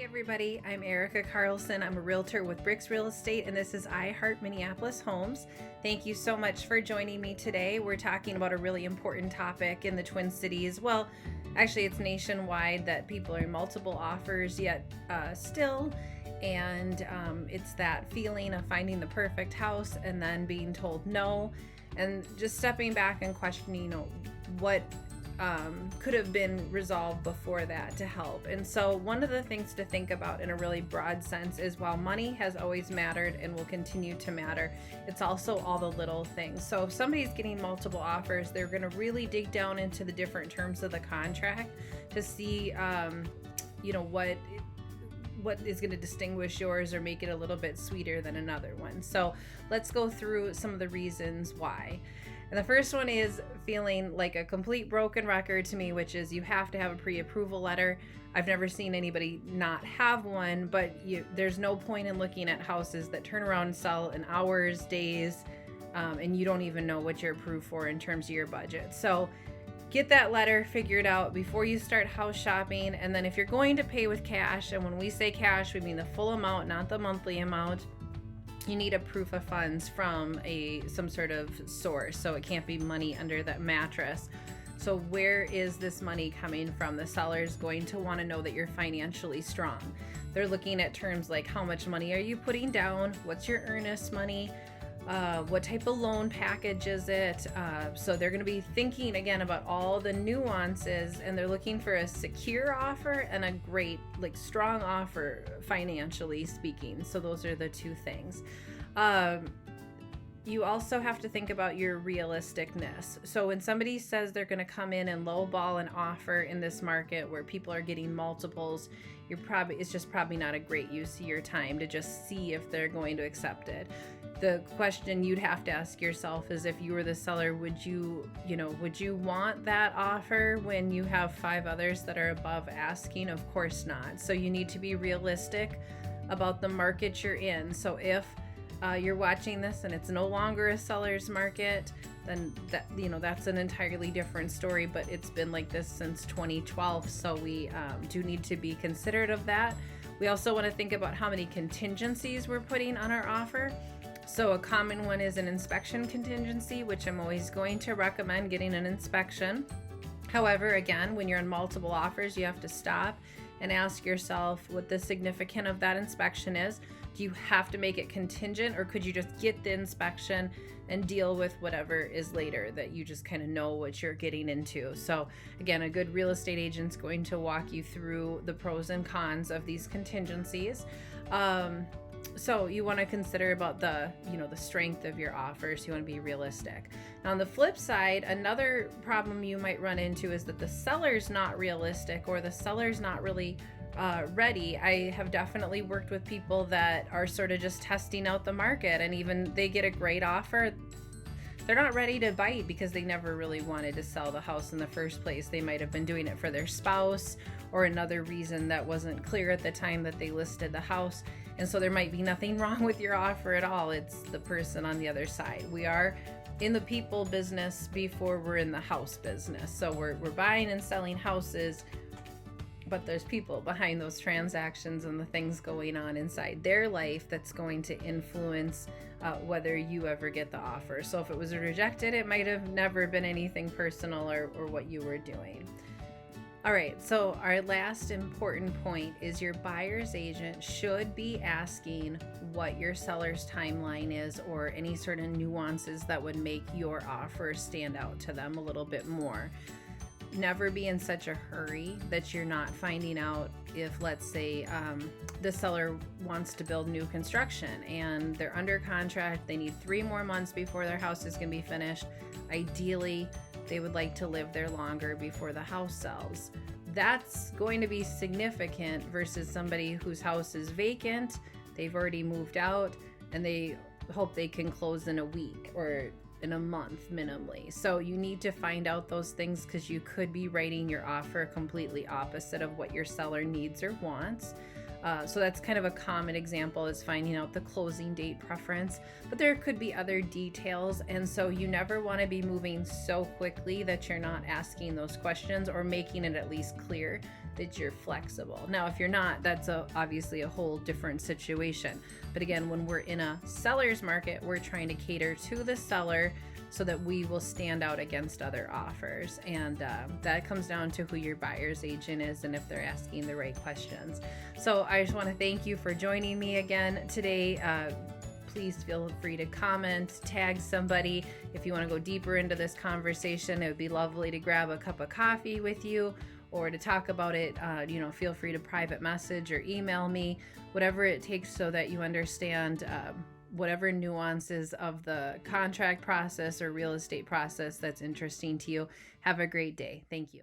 Hey everybody, I'm Erica Carlson. I'm a realtor with BRIX Real Estate, and this is I Heart Minneapolis Homes. Thank you so much for joining me today. We're talking about a really important topic in the Twin Cities. Well, actually it's nationwide, that people are in multiple offers yet still, and it's that feeling of finding the perfect house and then being told no, and just stepping back and questioning, what could have been resolved before that to help. And so one of the things to think about in a really broad sense is, while money has always mattered and will continue to matter, it's also all the little things. So if somebody's getting multiple offers, they're going to really dig down into the different terms of the contract to see what is going to distinguish yours or make it a little bit sweeter than another one. So let's go through some of the reasons why. And the first one is feeling like a complete broken record to me, which is you have to have a pre-approval letter. I've never seen anybody not have one, but there's no point in looking at houses that turn around and sell in hours, days, and you don't even know what you're approved for in terms of your budget. So get that letter figured out before you start house shopping. And then if you're going to pay with cash, and when we say cash, we mean the full amount, not the monthly amount, you need a proof of funds from some sort of source. So it can't be money under that mattress. So where is this money coming from? The seller's going to want to know that you're financially strong. They're looking at terms like, how much money are you putting down? What's your earnest money? What type of loan package is it? So they're going to be thinking again about all the nuances, and they're looking for a secure offer and a great, strong offer financially speaking. So those are the two things. You also have to think about your realisticness. So when somebody says they're going to come in and lowball an offer in this market where people are getting multiples, it's just probably not a great use of your time to just see if they're going to accept it. The question you'd have to ask yourself is, if you were the seller, would you want that offer when you have 5 others that are above asking? Of course not. So you need to be realistic about the market you're in. So if you're watching this and it's no longer a seller's market, then that's an entirely different story. But it's been like this since 2012, so we do need to be considerate of that. We also want to think about how many contingencies we're putting on our offer. So a common one is an inspection contingency, which I'm always going to recommend getting an inspection. However, again, when you're in multiple offers, you have to stop and ask yourself what the significance of that inspection is. Do you have to make it contingent, or could you just get the inspection and deal with whatever is later, that you just kind of know what you're getting into? So again, a good real estate agent's going to walk you through the pros and cons of these contingencies. So you want to consider about the strength of your offers. You want to be realistic. Now on the flip side, another problem you might run into is that the seller's not realistic, or the seller's not really ready. I have definitely worked with people that are sort of just testing out the market, and even they get a great offer, they're not ready to bite because they never really wanted to sell the house in the first place. They might have been doing it for their spouse or another reason that wasn't clear at the time that they listed the house. And so there might be nothing wrong with your offer at all. It's the person on the other side. We are in the people business before we're in the house business. So we're buying and selling houses, but there's people behind those transactions and the things going on inside their life that's going to influence whether you ever get the offer. So if it was rejected, it might have never been anything personal or what you were doing. All right, so our last important point is your buyer's agent should be asking what your seller's timeline is, or any sort of nuances that would make your offer stand out to them a little bit more. Never be in such a hurry that you're not finding out if, let's say, the seller wants to build new construction and they're under contract. They need 3 more months before their house is going to be finished. Ideally, they would like to live there longer before the house sells. That's going to be significant versus somebody whose house is vacant, they've already moved out, and they hope they can close in a week or in a month minimally. So you need to find out those things, because you could be writing your offer completely opposite of what your seller needs or wants. So that's kind of a common example, is finding out the closing date preference, but there could be other details. And so you never want to be moving so quickly that you're not asking those questions or making it at least clear that you're flexible. Now, if you're not, that's obviously a whole different situation. But again, when we're in a seller's market, we're trying to cater to the seller so that we will stand out against other offers. And that comes down to who your buyer's agent is and if they're asking the right questions. So I just want to thank you for joining me again today. Please feel free to comment, tag somebody. If you want to go deeper into this conversation, it would be lovely to grab a cup of coffee with you or to talk about it. Feel free to private message or email me, whatever it takes so that you understand whatever nuances of the contract process or real estate process that's interesting to you. Have a great day. Thank you.